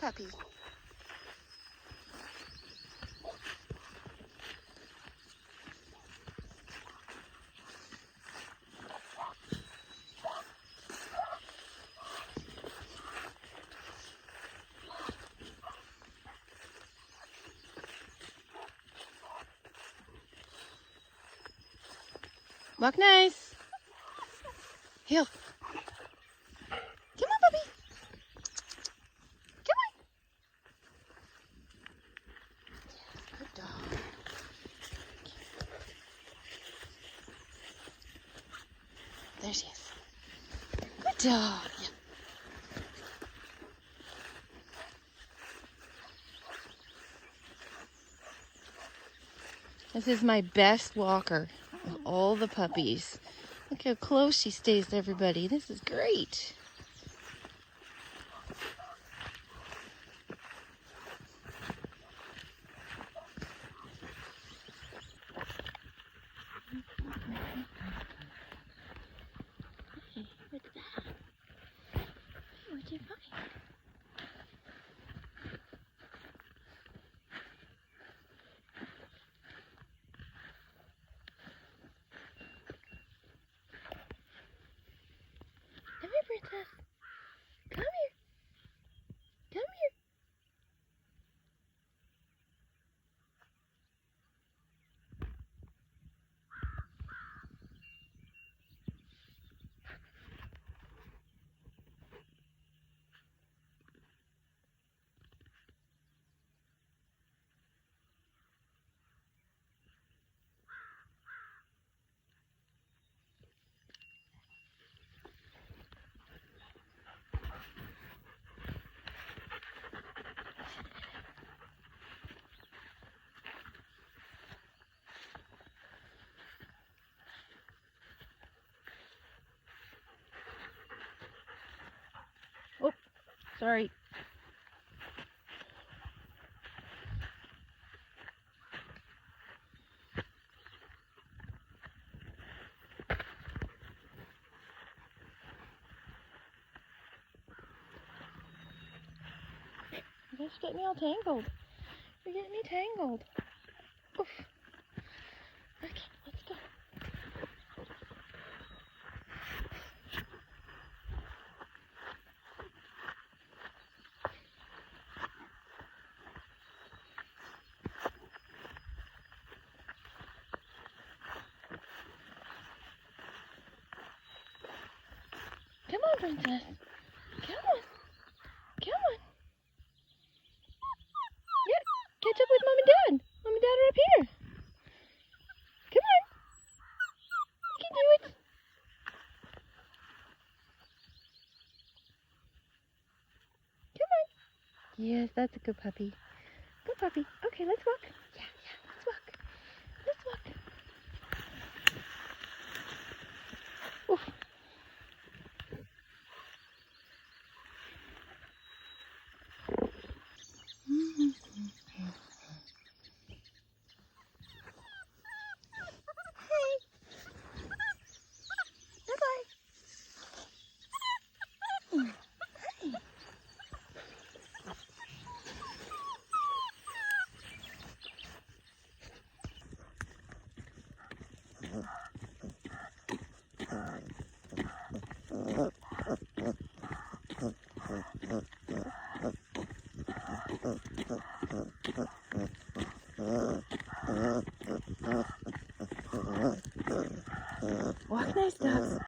puppy. Walk nice. Heel. Come on, puppy. Come on. Good dog. There she is. Good dog. Yeah. This is my best walker of all the puppies. Look how close she stays to everybody. This is great. What's that? What'd you find? Come here, princess. Come here. Come here. Oh, sorry. You guys get me all tangled. You're getting me tangled. Oof. Okay, let's go. Come on, princess. Come on. Come on. Yep. Catch up with Mom and Dad. Mom and Dad are up here. Come on. You can do it. Come on. Yes, that's a good puppy. Good puppy. Okay, let's walk. Yeah, let's walk. Let's walk. Oof. Bye.